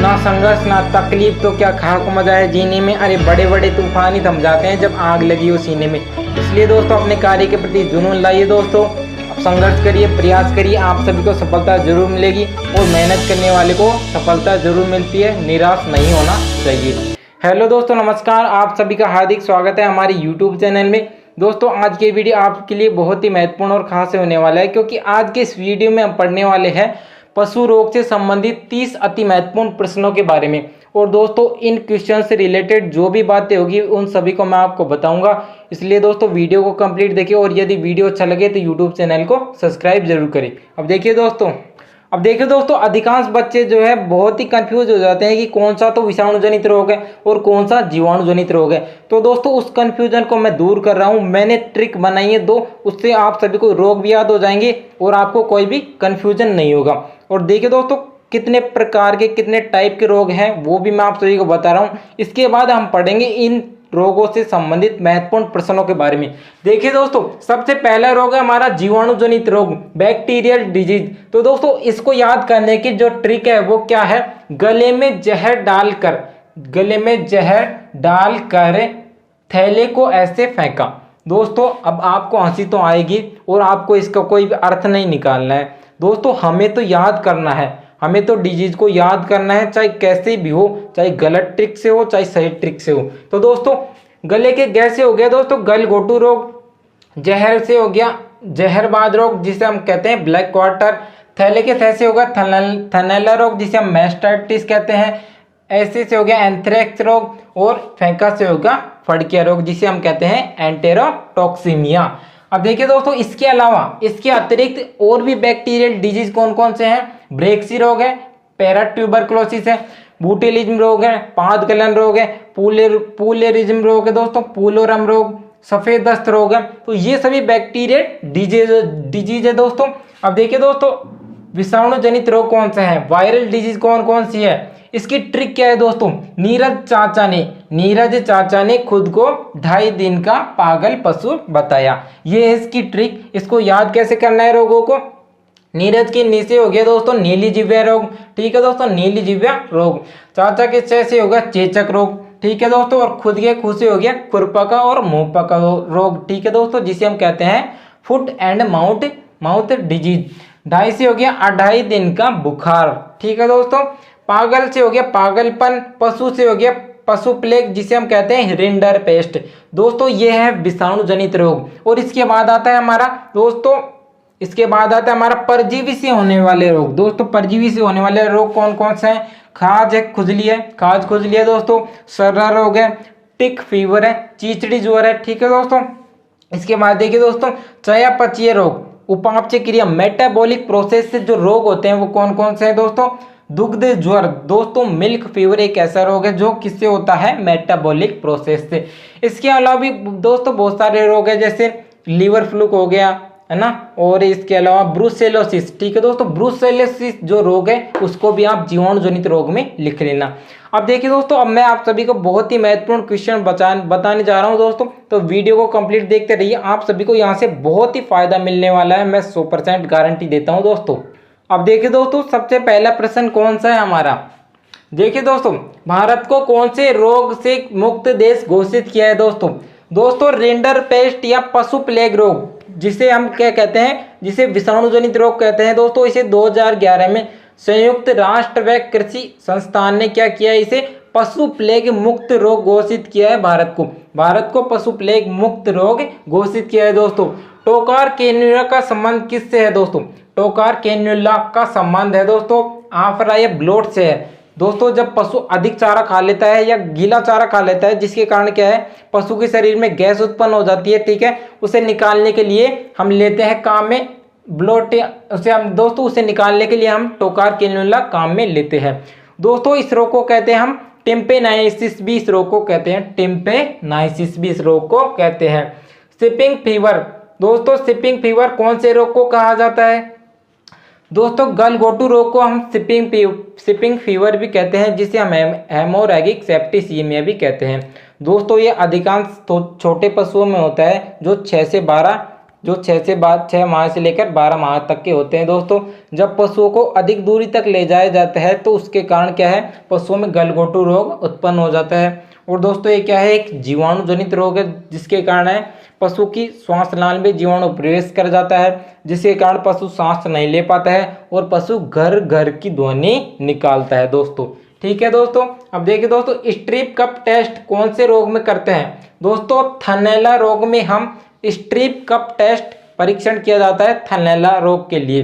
ना संघर्ष ना तकलीफ तो क्या खाक मजा है जीने में। अरे बड़े बड़े तूफान ही थम जाते हैं जब आग लगी हो सीने में। इसलिए दोस्तों अपने कार्य के प्रति जुनून लाइए दोस्तों, संघर्ष करिए, प्रयास करिए, आप सभी को सफलता जरूर मिलेगी और मेहनत करने वाले को सफलता जरूर मिलती है, निराश नहीं होना चाहिए। हेलो दोस्तों, नमस्कार, आप सभी का हार्दिक स्वागत है हमारे यूट्यूब चैनल में। दोस्तों आज के वीडियो आपके लिए बहुत ही महत्वपूर्ण और खास होने वाला है, क्योंकि आज के इस वीडियो में हम पढ़ने वाले हैं पशु रोग से संबंधित 30 अति महत्वपूर्ण प्रश्नों के बारे में। और दोस्तों इन क्वेश्चन से रिलेटेड जो भी बातें होगी उन सभी को मैं आपको बताऊंगा, इसलिए दोस्तों वीडियो को कंप्लीट देखिए और यदि वीडियो अच्छा लगे तो यूट्यूब चैनल को सब्सक्राइब जरूर करें। अब देखिए दोस्तों अधिकांश बच्चे जो है बहुत ही कंफ्यूज हो जाते हैं कि कौन सा तो विषाणु जनित रोग है और कौन सा जीवाणु जनित रोग है। तो दोस्तों उस कंफ्यूजन को मैं दूर कर रहा हूं, मैंने ट्रिक बनाई है दो, उससे आप सभी को रोग भी याद हो जाएंगे और आपको कोई भी कंफ्यूजन नहीं होगा। और देखिए दोस्तों कितने प्रकार के कितने टाइप के रोग हैं वो भी मैं आप सभी को बता रहा हूँ। इसके बाद हम पढ़ेंगे इन रोगों से संबंधित महत्वपूर्ण प्रश्नों के बारे में। देखिए दोस्तों सबसे पहला रोग है हमारा जीवाणु जनित रोग, बैक्टीरियल डिजीज। तो दोस्तों इसको याद करने की जो ट्रिक है वो क्या है, गले में जहर डालकर थैले को ऐसे फेंका। दोस्तों अब आपको हंसी तो आएगी और आपको इसका कोई भी अर्थ नहीं निकालना है। दोस्तों हमें तो याद करना है, हमें तो डिजीज को याद करना है, चाहे कैसे भी हो, चाहे गलत ट्रिक से हो चाहे सही ट्रिक से हो। तो दोस्तों गले के गैस से हो गया दोस्तों गलघोटू रोग, जहर से हो गया जहरबाद रोग जिसे हम कहते हैं ब्लैक क्वार्टर, थैले के थे से होगा थनैला रोग जिसे हम मैस्टाइटिस कहते हैं, ऐसे से हो गया एंथ्रेक्स रोग और फेंका से होगा फड़किया रोग जिसे हम कहते हैं एंटेरोटॉक्सीमिया। अब देखिए दोस्तों इसके अलावा इसके अतिरिक्त और भी बैक्टीरियल डिजीज कौन कौन से हैं, ब्रेक्सी रोग है, पैराट्यूबरक्लोसिस है, बूटिलिज्म रोग है, पादगलन रोग है, पुलेरिज्म रोग है दोस्तों, पुलोरम रोग, सफेद दस्त रोग है। तो ये सभी बैक्टीरियल डिजीज है दोस्तों। अब देखिए दोस्तों विषाणु जनित रोग कौन सा है, वायरल डिजीज कौन कौन सी है, इसकी ट्रिक क्या है दोस्तों, नीरज चाचा ने खुद को 2.5 दिन का पागल पशु बताया। ये है इसकी ट्रिक। इसको याद कैसे करना है रोगों को, नीरज के नीचे हो गया दोस्तों नीली जिव्या रोग, ठीक है दोस्तों नीली जिव्या रोग, चाचा के च से होगा चेचक रोग, ठीक है दोस्तों, और खुद के खुद से हो गया खुरपका और मुंहपका रोग, ठीक है दोस्तों, जिसे हम कहते हैं फुट एंड माउथ डिजीज। 2.5 से हो गया 2.5 दिन का बुखार, ठीक है दोस्तों, पागल से हो गया पागलपन, पशु से हो गया पशु प्लेग जिसे हम कहते हैं रिंडर पेस्ट। दोस्तों ये है विषाणु जनित रोग। और इसके बाद आता है हमारा परजीवी से होने वाले रोग। दोस्तों परजीवी से होने वाले रोग कौन कौन से हैं, खाज खुजली है दोस्तों, सर्रा रोग है, टिक फीवर है, चीचड़ी ज्वर है, ठीक है दोस्तों। इसके बाद देखिए दोस्तों चयापचयी रोग, उपापचय क्रिया, मेटाबॉलिक प्रोसेस से जो रोग होते हैं वो कौन कौन से हैं दोस्तों, दुग्ध ज्वर, दोस्तों मिल्क फीवर एक ऐसा रोग है जो किससे होता है, मेटाबॉलिक प्रोसेस से। इसके अलावा भी दोस्तों बहुत सारे रोग है जैसे लीवर फ्लूक हो गया है ना, और इसके अलावा ब्रूसेलोसिस, ठीक है दोस्तों, ब्रूसेलोसिस जो रोग है उसको भी आप जीवाणु जनित रोग में लिख लेना। अब देखिए दोस्तों अब मैं आप सभी को बहुत ही महत्वपूर्ण क्वेश्चन बताने जा रहा हूं दोस्तों, तो वीडियो को कंप्लीट देखते रहिए, आप सभी को यहाँ से बहुत ही फायदा मिलने वाला है, मैं 100% गारंटी देता हूँ दोस्तों। अब देखिए दोस्तों सबसे पहला प्रश्न कौन सा है हमारा, देखिए दोस्तों भारत को कौन से रोग से मुक्त देश घोषित किया है दोस्तों रिंडर पेस्ट या पशु प्लेग रोग जिसे हम क्या कहते हैं, जिसे विषाणु जनित रोग कहते हैं दोस्तों, इसे 2011 में संयुक्त राष्ट्र व कृषि संस्थान ने क्या किया, इसे पशु प्लेग मुक्त रोग घोषित किया है। भारत को पशु प्लेग मुक्त रोग घोषित किया है दोस्तों। टोकार कैन्युला का संबंध किससे है दोस्तों, टोकार कैन्युला का संबंध है दोस्तों आफरा या ब्लोट से है दोस्तों। जब पशु अधिक चारा खा लेता है या गीला चारा खा लेता है जिसके कारण क्या है, पशु के शरीर में गैस उत्पन्न हो जाती है, ठीक है, उसे निकालने के लिए हम लेते हैं काम में ब्लोट, उसे निकालने के लिए हम टोकार कैन्युला काम में लेते हैं दोस्तों। इस रोग को कहते हैं हम टिम्पेनाइसिस भी, इस रोग को कहते हैं टिम्पेनाइसिस भी, इस रोग को कहते हैं। शिपिंग फीवर दोस्तों, शिपिंग फीवर कौन से रोग को कहा जाता है दोस्तों, गलघोटू रोग को हम शिपिंग फीवर भी कहते हैं, जिसे हम हेमोरैगिक सेप्टिसीमिया भी कहते हैं दोस्तों। ये अधिकांश छोटे पशुओं में होता है जो 6 से 12 जो 6 माह से लेकर 12 माह तक के होते हैं दोस्तों। जब पशुओं को अधिक दूरी तक ले जाया जाता है तो उसके कारण क्या है, पशुओं में गलघोटू रोग उत्पन्न हो जाता है। और दोस्तों ये क्या है, एक जीवाणु जनित रोग है, जिसके कारण है पशु की श्वास नाल में जीवाणु प्रवेश कर जाता है, जिसके कारण पशु सांस नहीं ले पाता है और पशु घर घर की ध्वनि निकालता है दोस्तों। ठीक है दोस्तों, अब देखिए दोस्तों, स्ट्रिप कप टेस्ट कौन से रोग में करते हैं दोस्तों? थनैला रोग में हम स्ट्रिप कप टेस्ट परीक्षण किया जाता है थनैला रोग के लिए।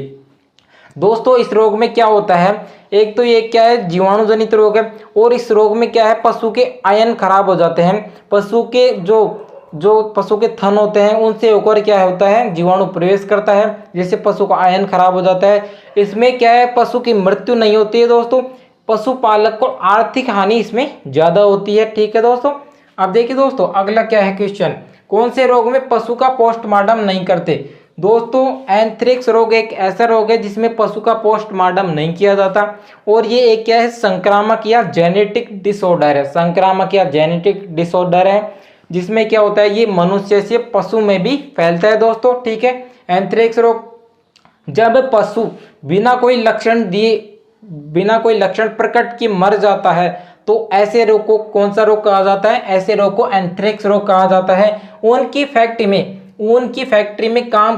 दोस्तों इस रोग में क्या होता है, एक तो ये क्या है, जीवाणु जनित रोग है, और इस रोग में क्या है, पशु के आयन खराब हो जाते हैं। पशु के जो पशु के थन होते हैं उनसे होकर क्या होता है, जीवाणु प्रवेश करता है, जिससे पशु का आयन खराब हो जाता है। इसमें क्या है, पशु की मृत्यु नहीं होती है दोस्तों, पशुपालक को आर्थिक हानि इसमें ज्यादा होती है। ठीक है दोस्तों, अब देखिए दोस्तों अगला क्या है क्वेश्चन, कौन से रोग में पशु का पोस्टमार्टम नहीं करते? दोस्तों एंथ्रेक्स रोग एक ऐसा रोग है जिसमें पशु का पोस्टमार्टम नहीं किया जाता, और ये एक क्या है, संक्रामक या जेनेटिक डिसऑर्डर है। संक्रामक या जेनेटिक डिसऑर्डर है, जिसमें क्या होता है, ये मनुष्य से पशु में भी फैलता है दोस्तों। ठीक है, एंथ्रेक्स रोग जब पशु बिना कोई लक्षण प्रकट किए मर जाता है तो ऐसे रोग को कौन सा रोग कहा जाता है? ऐसे रोग को एंथ्रेक्स रोग कहा जाता है। उनकी फैक्ट्री में काम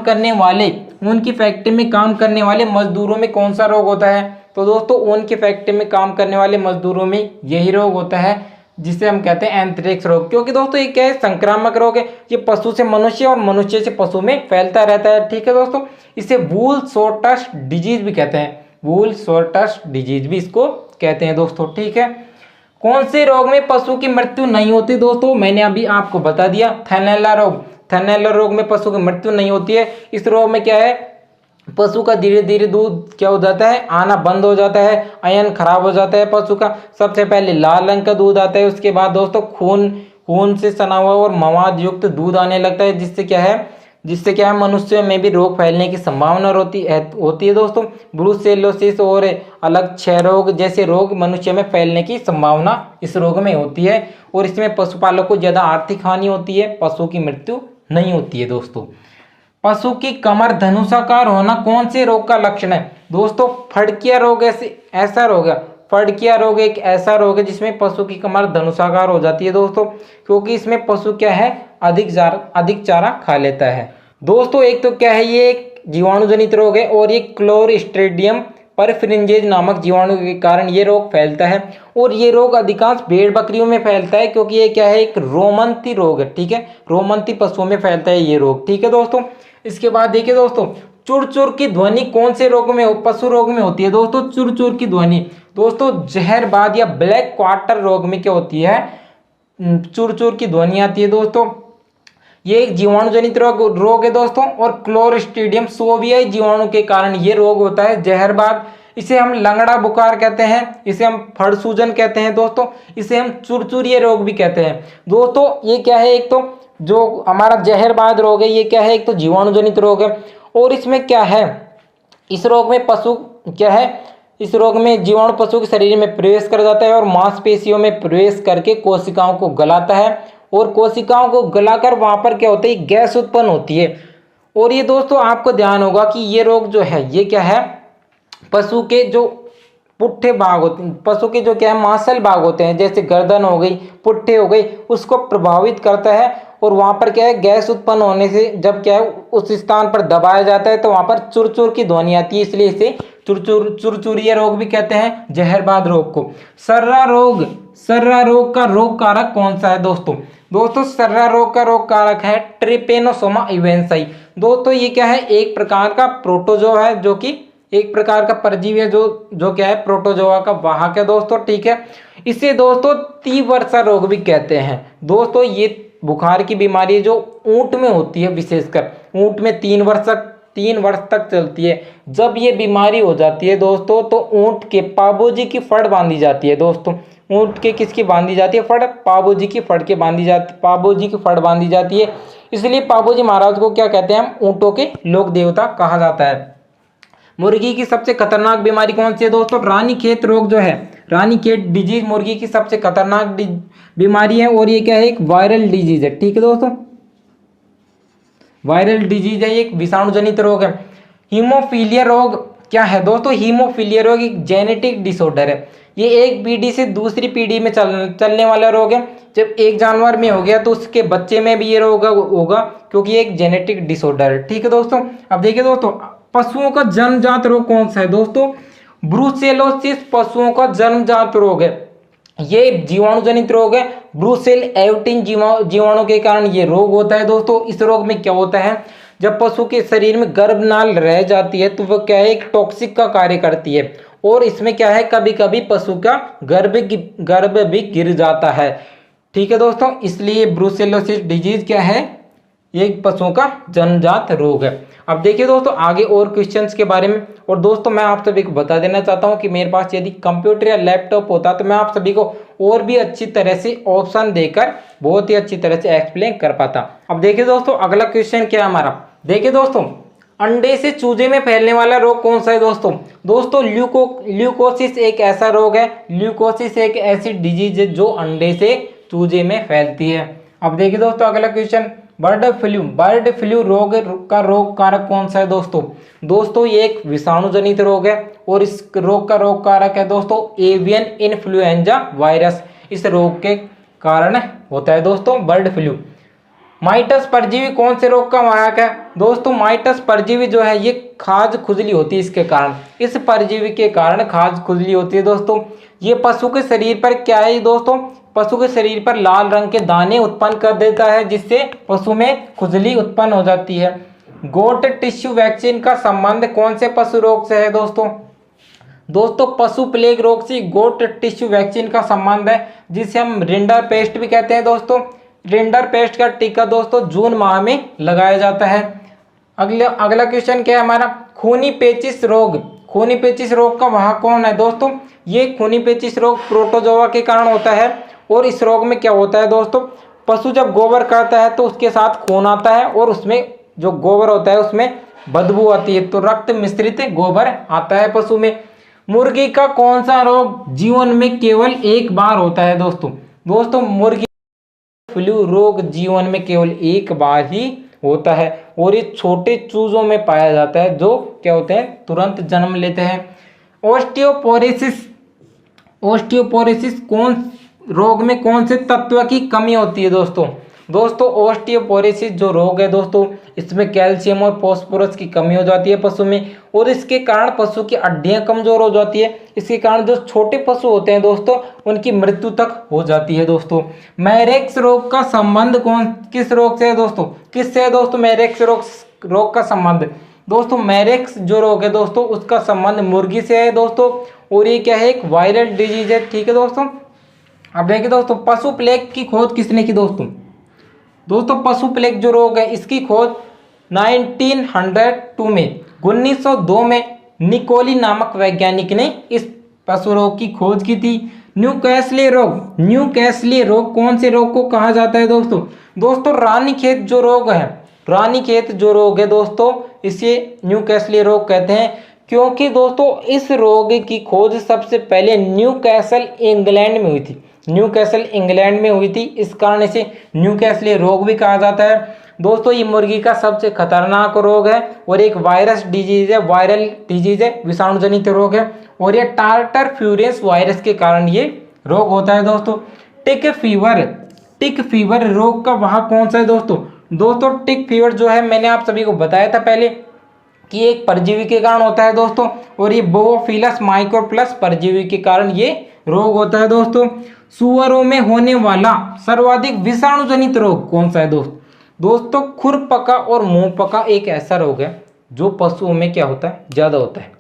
करने वाले मजदूरों में कौन सा रोग होता है? तो दोस्तों उनकी फैक्ट्री में काम करने वाले मजदूरों में यही रोग होता है, जिसे हम कहते हैं एंथ्रेक्स रोग। क्योंकि दोस्तों ये क्या है, संक्रामक रोग है, ये पशु से मनुष्य और मनुष्य से पशु में फैलता रहता है। ठीक है दोस्तों, इसे वूल शॉर्टस डिजीज भी कहते हैं, वूल शॉर्टस डिजीज भी इसको कहते हैं दोस्तों। ठीक है, कौन से रोग में पशु की मृत्यु नहीं होती? दोस्तों मैंने अभी आपको बता दिया, थनैला रोग। थनैला रोग में पशु की मृत्यु नहीं होती है। इस रोग में क्या है, पशु का धीरे धीरे दूध क्या हो जाता है, आना बंद हो जाता है, आयन खराब हो जाता है पशु का। सबसे पहले लाल रंग का दूध आता है, उसके बाद दोस्तों खून से सना हुआ और मवाद युक्त दूध आने लगता है, जिससे क्या है मनुष्य में भी रोग फैलने की संभावना होती है दोस्तों। ब्रूसेलोसिस और अलग क्षय रोग जैसे रोग मनुष्य में फैलने की संभावना इस रोग में होती है, और इसमें पशुपालक को ज्यादा आर्थिक हानि होती है, पशु की मृत्यु नहीं होती है दोस्तों। पशु की कमर धनुषाकार होना कौन से रोग का लक्षण है? दोस्तों फड़किया रोग ऐसा रोग है, फड़किया रोग एक ऐसा रोग है जिसमें पशु की कमर धनुषाकार हो जाती है दोस्तों, क्योंकि इसमें पशु क्या है, अधिक चारा खा लेता है। दोस्तों एक तो क्या है, ये एक जीवाणु जनित रोग है, और ये क्लोस्ट्रीडियम परफ्रिंजेज नामक जीवाणु के कारण ये रोग फैलता है, और ये रोग अधिकांश भेड़ बकरियों में फैलता है, क्योंकि ये क्या है, एक रोमंती रोग है। ठीक है, रोमंती पशुओं में फैलता है ये रोग। ठीक है दोस्तों, इसके बाद देखिए दोस्तों, चुर की ध्वनि कौन से रोग में, पशु रोग में होती है? दोस्तों चुर की ध्वनि दोस्तों जहरबाद या ब्लैक क्वार्टर रोग में क्या होती है, चुर की ध्वनि आती है दोस्तों। ये एक जीवाणु जनित रोग है दोस्तों, और क्लोस्ट्रीडियम सोवियाई जीवाणु के कारण ये रोग होता है जहरबाद। इसे हम लंगड़ा बुखार कहते हैं, इसे हम फड़ सूजन कहते हैं दोस्तों, इसे हम चुरचुरिया रोग भी कहते हैं दोस्तों। ये क्या है, एक तो जो हमारा जहरबाद रोग है, ये क्या है, एक तो जीवाणु जनित रोग है, और इसमें क्या है, इस रोग में पशु क्या है, इस रोग में जीवाणु पशु के शरीर में प्रवेश कर जाता है और मांसपेशियों में प्रवेश करके कोशिकाओं को गलाता है, और कोशिकाओं को गलाकर वहां पर क्या होता है, गैस उत्पन्न होती है। और ये दोस्तों आपको ध्यान होगा कि ये रोग जो है, ये क्या है, पशु के जो पुट्ठे भाग होते हैं, पशु के जो क्या है मांसल भाग होते हैं, जैसे गर्दन हो गई, पुट्ठे हो गई, उसको प्रभावित करता है, और वहां पर क्या है, गैस उत्पन्न होने से जब क्या है उस स्थान पर दबाया जाता है तो वहां पर चुर की ध्वनि आती है, इसलिए इसे चुरचुरिया रोग भी कहते हैं, जहरबाद रोग को। सर्रा रोग का रोग कारक कौन सा है? दोस्तों सर्रा रोग का रोग कारक है ट्रिपेनोसोमा इवेंसाई। दोस्तों ये क्या है, एक प्रकार का प्रोटोजोआ है, जो कि एक प्रकार का परजीवी है, जो क्या है, प्रोटोजोआ का वाहक है दोस्तों। ठीक है, इसे दोस्तों तीव्रता रोग भी कहते हैं दोस्तों। ये बुखार की बीमारी है जो ऊंट में होती है, विशेषकर ऊंट में 3 वर्ष तक चलती है। जब ये बीमारी हो जाती है दोस्तों, तो ऊंट के पाबोजी की फड़ बांधी जाती है दोस्तों। ऊंट के किसकी बांधी जाती है फड़? पाबोजी की फड़ के पाबोजी की फड़ बांधी जाती है, इसलिए पाबोजी महाराज को क्या कहते हैं, हम ऊंटों के लोक देवता कहा जाता है। मुर्गी की सबसे खतरनाक बीमारी कौन सी है दोस्तों? रानीखेत रोग जो है, रानीखेत डिजीज मुर्गी की सबसे खतरनाक बीमारी है, और ये क्या है, एक वायरल डिजीज है। ठीक है दोस्तों, वायरल डिजीज है, एक विषाणु जनित रोग है। हीमोफीलिया रोग क्या है दोस्तों? हीमोफीलिया रोग एक जेनेटिक डिसऑर्डर है। ये एक पीढ़ी से दूसरी पीढ़ी में चलने वाला रोग है। जब एक जानवर में हो गया तो उसके बच्चे में भी ये रोग होगा, क्योंकि ये एक जेनेटिक डिसऑर्डर है। ठीक है दोस्तों। अब देखिए दोस्तों, पशुओं का जन्मजात रोग कौन सा है दोस्तों? ब्रुसेलोसिस पशुओं का जन्मजात रोग है। ये जीवाणु जनित रोग है। ब्रुसेल एविटिन जीवाणु के कारण ये रोग होता है दोस्तों। इस रोग में क्या होता है, जब पशु के शरीर में गर्भनाल रह जाती है तो वह क्या है, एक टॉक्सिक का कार्य करती है, और इसमें क्या है, कभी कभी पशु का गर्भ भी गिर जाता है। ठीक है दोस्तों, इसलिए ब्रुसेलोसिस डिजीज क्या है, ये पशुओं का जन्मजात रोग है। अब देखिए दोस्तों आगे और क्वेश्चंस के बारे में। और दोस्तों मैं आप सभी को बता देना चाहता हूं कि मेरे पास यदि कंप्यूटर या लैपटॉप होता तो मैं आप सभी को और भी अच्छी तरह से ऑप्शन देकर बहुत ही अच्छी तरह से एक्सप्लेन कर पाता। अब देखिए दोस्तों अगला क्वेश्चन क्या है हमारा। देखिए दोस्तों, अंडे से चूजे में फैलने वाला रोग कौन सा है दोस्तों? दोस्तों ल्यूकोसिस एक ऐसा रोग है। ल्यूकोसिस एक ऐसी डिजीज है जो अंडे से चूजे में फैलती है। अब देखिए दोस्तों अगला क्वेश्चन, बर्ड फ्लू रोग का रोग कारक कौन सा है दोस्तों? दोस्तों ये एक विषाणु जनित रोग है, और इस रोग का रोग कारक है दोस्तों एवियन इन्फ्लुएंजा वायरस। इस रोग के कारण होता है दोस्तों बर्ड फ्लू। माइटस परजीवी कौन से रोग का वाहक है दोस्तों? माइटस परजीवी जो है ये खाज खुजली होती है इसके कारण। इस परजीवी के कारण खाज खुजली होती है दोस्तों। ये पशु के शरीर पर क्या है दोस्तों? पशु के शरीर पर लाल रंग के दाने उत्पन्न कर देता है, जिससे पशु में खुजली उत्पन्न हो जाती है। गोट टिश्यू वैक्सीन का संबंध कौन से पशु रोग से है दोस्तों? दोस्तों पशु प्लेग रोग से गोट टिश्यू वैक्सीन का संबंध है, जिसे हम रिंडर पेस्ट भी कहते हैं दोस्तों। रिंडर पेस्ट का टीका दोस्तों जून माह में लगाया जाता है। अगला क्वेश्चन क्या है हमारा, खूनी पेचिश रोग। खूनी पेचिश रोग का वाहक कौन है दोस्तों? ये खूनी पेचिश रोग प्रोटोजोआ के कारण होता है, और इस रोग में क्या होता है दोस्तों, पशु जब गोबर करता है तो उसके साथ खून आता है, और उसमें जो गोबर होता है उसमें बदबू आती है, तो रक्त मिश्रित गोबर आता है पशु में। मुर्गी का कौन सा रोग जीवन में केवल एक बार होता है दोस्तों? दोस्तों मुर्गी फ्लू रोग जीवन में केवल एक बार ही होता है, और ये छोटे चूजों में पाया जाता है जो क्या होते हैं, तुरंत जन्म लेते हैं। ओस्टियोपोरोसिस कौन रोग में कौन से तत्व की कमी होती है दोस्तों? दोस्तों ओस्टियोपोरोसिस जो रोग है दोस्तों, इसमें कैल्शियम और फास्फोरस की कमी हो जाती है पशु में, और इसके कारण पशु की हड्डियां कमजोर हो जाती है। इसके कारण जो छोटे पशु होते हैं दोस्तों उनकी मृत्यु तक हो जाती है दोस्तों। मैरेक्स रोग का संबंध किस रोग से है दोस्तों? किससे है दोस्तों मैरेक्स रोग का संबंध? दोस्तों मैरेक्स जो रोग है दोस्तों उसका संबंध मुर्गी से है दोस्तों, और ये क्या है, एक वायरल डिजीज है। ठीक है दोस्तों। अब देखिए दोस्तों, पशु प्लेग की खोज किसने की दोस्तों? दोस्तों पशु प्लेग जो रोग है इसकी खोज 1902 में 1902 में निकोली नामक वैज्ञानिक ने इस पशु रोग की खोज की थी। न्यूकैसले रोग कौन से रोग को कहा जाता है दोस्तों? दोस्तों रानीखेत जो रोग है दोस्तों, इसे न्यूकैसले रोग कहते हैं, क्योंकि दोस्तों इस रोग की खोज सबसे पहले न्यूकैसल इंग्लैंड में हुई थी, इस कारण इसे न्यूकैसले रोग भी कहा जाता है। दोस्तों ये मुर्गी का सबसे खतरनाक रोग है, और एक वायरल डिजीज है, विषाणु जनित रोग है, और ये टार्टर फ्यूरेंस वायरस के कारण ये रोग होता है दोस्तों। टिक फीवर रोग का वाहक कौन सा है दोस्तों? दोस्तों टिक फीवर जो है मैंने आप सभी को बताया था पहले कि एक परजीवी के कारण होता है दोस्तों, और ये बोफिलस माइक्रोप्लस परजीवी के कारण ये रोग होता है दोस्तों। सुअरों में होने वाला सर्वाधिक विषाणु जनित रोग कौन सा है दोस्तों खुरपका और मुंहपका एक ऐसा रोग है जो पशुओं में क्या होता है, ज्यादा होता है।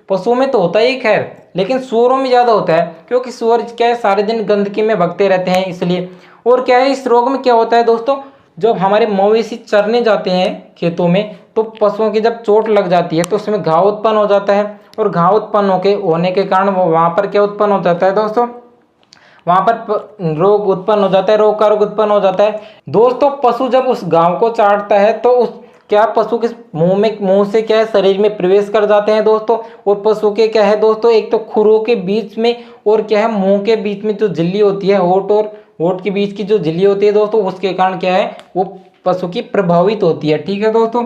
पशुओं में तो होता ही खैर, लेकिन सुअरों में ज्यादा होता है, क्योंकि सुअर क्या है सारे दिन गंदगी में भगते रहते हैं इसलिए। और क्या है, इस रोग में क्या होता है दोस्तों, जब हमारे मवेशी चरने जाते हैं खेतों में तो पशुओं की जब चोट लग जाती है तो उसमें घाव उत्पन्न हो जाता है, और घाव उत्पन्न होने के कारण वो वहाँ पर क्या उत्पन्न हो जाता है दोस्तों, वहाँ पर रोग उत्पन्न हो जाता है, रोग का रोग उत्पन्न हो जाता है दोस्तों। पशु जब उस घाव को चाटता है तो उस क्या पशु के मुंह से क्या है शरीर में प्रवेश कर जाते हैं दोस्तों, और पशु के क्या है दोस्तों, एक तो खुरों के बीच में और क्या है मुंह के बीच में जो झिल्ली होती है, होठ के बीच की जो झिल्ली होती है दोस्तों, उसके कारण क्या है वो पशु की प्रभावित होती है। ठीक है दोस्तों,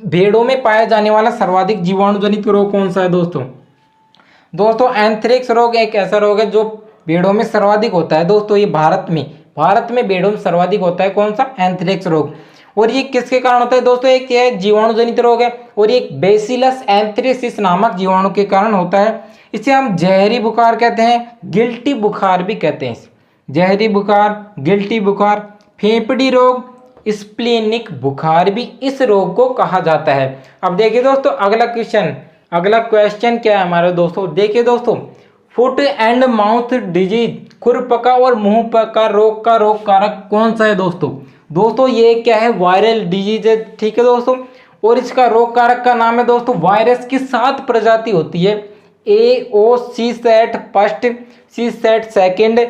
भेड़ों में पाया जाने वाला सर्वाधिक जीवाणु जनित रोग कौन सा है दोस्तों? दोस्तों एंथ्रेक्स रोग एक ऐसा रोग है जो भेड़ों में सर्वाधिक होता है दोस्तों। ये भारत में भेड़ों में सर्वाधिक होता है। कौन सा? एंथ्रेक्स रोग। और ये किसके कारण होता है दोस्तों? एक ये जीवाणु जनित रोग है और ये बेसिलस एंथ्रेसिस नामक जीवाणु के कारण होता है। इसे हम जहरी बुखार कहते हैं, गिल्टी बुखार भी कहते हैं। जहरी बुखार, गिल्टी बुखार, फेफड़ी रोग, स्प्लेनिक बुखार भी इस रोग को कहा जाता है। अब देखिए दोस्तों अगला क्वेश्चन क्या है हमारे दोस्तों? देखिए दोस्तों, फुट एंड माउथ डिजीज, खुरपका और मुंह पका रोग का रोग कारक कौन सा है दोस्तों? दोस्तों ये क्या है? वायरल डिजीज है। ठीक है दोस्तों, और इसका रोग कारक का नाम है दोस्तों, वायरस की 7 प्रजाति होती है। ए ओ सी सेट फर्स्ट, सी सेट सेकेंड,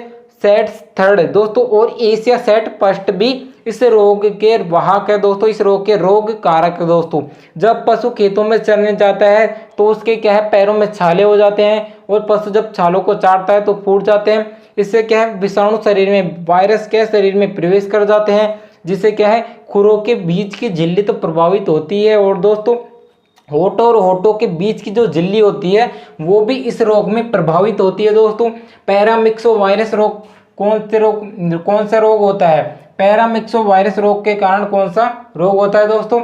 सेट थर्ड दोस्तों, और एशिया सेट फर्स्ट भी इस रोग के वाहक है दोस्तों, इस रोग के रोग कारक है दोस्तों। जब पशु खेतों में चरने जाता है तो उसके क्या है? पैरों में छाले हो जाते हैं और पशु जब छालों को चाटता है तो फूट जाते हैं। इससे क्या है? विषाणु शरीर में, वायरस के शरीर में प्रवेश कर जाते हैं, जिससे क्या है? खुरों के बीच की झिल्ली तो प्रभावित होती है और दोस्तों होठों और होठों के बीच की जो झिल्ली होती है वो भी इस रोग में प्रभावित होती है दोस्तों। पैरामिक्सो वायरस रोग कौन सा रोग होता है? पैरामिक्सो वायरस रोग के कारण कौन सा रोग होता है दोस्तों?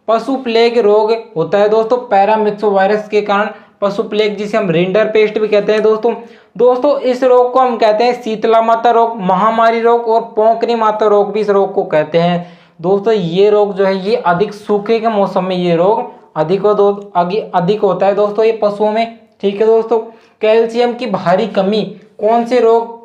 पशु प्लेग रोग होता है दोस्तों। पैरामिक्सो वायरस के कारण पशु प्लेग, जिसे हम रिंडर पेस्ट भी कहते हैं दोस्तों इस रोग को हम कहते हैं शीतला माता रोग, महामारी रोग और पोंकनी माता रोग भी इस रोग को कहते हैं दोस्तों। ये रोग जो है ये अधिक सूखे के मौसम में ये रोग अधिक होता है दोस्तों ये पशुओं में। ठीक है दोस्तों, कैल्शियम की भारी कमी कौन से रोग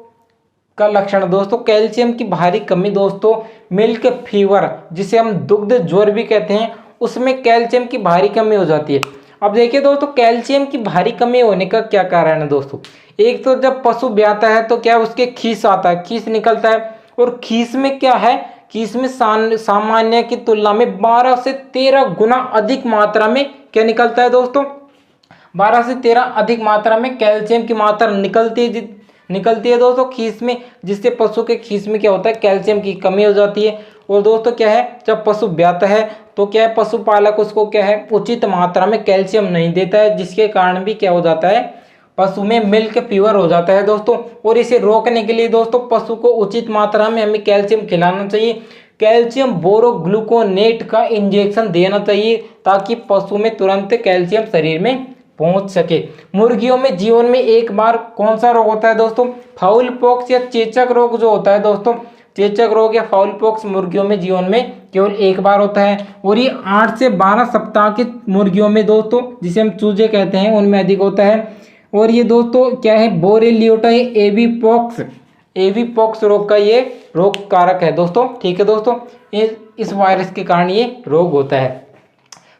का लक्षण दोस्तों? कैल्शियम की भारी कमी दोस्तों मिल्क फीवर, जिसे हम दुग्ध ज्वर भी कहते हैं, उसमें कैल्शियम की भारी कमी हो जाती है। अब देखिए दोस्तों, कैल्शियम की भारी कमी होने का क्या कारण है दोस्तों? एक तो जब पशु ब्याता है तो क्या उसके खीस आता है, खीस निकलता है, और खीस में क्या है? खीस में सामान्य की तुलना में 12 से 13 गुना अधिक मात्रा में क्या निकलता है दोस्तों? 12 से 13 अधिक मात्रा में कैल्शियम की मात्रा निकलती है दोस्तों खीस में, जिससे पशु के खीस में क्या होता है? कैल्शियम की कमी हो जाती है। और दोस्तों क्या है? जब पशु ब्याता है तो क्या है? पशुपालक उसको क्या है? उचित मात्रा में कैल्शियम नहीं देता है, जिसके कारण भी क्या हो जाता है? पशु में मिल्क फीवर हो जाता है दोस्तों। और इसे रोकने के लिए दोस्तों पशु को उचित मात्रा में हमें कैल्शियम खिलाना चाहिए। कैल्शियम बोरोग्लूकोनेट का इंजेक्शन देना चाहिए ताकि पशु में तुरंत कैल्शियम शरीर में पहुंच सके। मुर्गियों में जीवन में एक बार कौन सा रोग होता है दोस्तों? फाउल पॉक्स या चेचक रोग जो होता है दोस्तों, चेचक रोग या फाउल पॉक्स मुर्गियों में जीवन में केवल एक बार होता है। और ये 8 से 12 सप्ताह के मुर्गियों में दोस्तों, जिसे हम चूजे कहते हैं, उनमें अधिक होता है। और ये दोस्तों क्या है? बोरेलियोटा एवीपॉक्स रोग का ये रोग कारक है दोस्तों। ठीक है दोस्तों, इस वायरस के कारण ये रोग होता है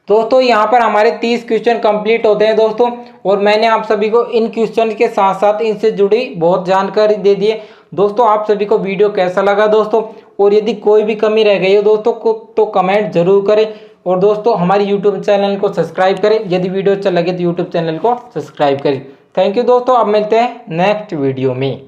दोस्तों। यहाँ पर हमारे 30 क्वेश्चन कंप्लीट होते हैं दोस्तों, और मैंने आप सभी को इन क्वेश्चन के साथ साथ इनसे जुड़ी बहुत जानकारी दे दी है दोस्तों। आप सभी को वीडियो कैसा लगा दोस्तों? और यदि कोई भी कमी रह गई हो दोस्तों को तो कमेंट जरूर करें, और दोस्तों हमारे यूट्यूब चैनल को सब्सक्राइब करें। यदि वीडियो अच्छा लगे तो यूट्यूब चैनल को सब्सक्राइब करें। थैंक यू दोस्तों, अब मिलते हैं नेक्स्ट वीडियो में।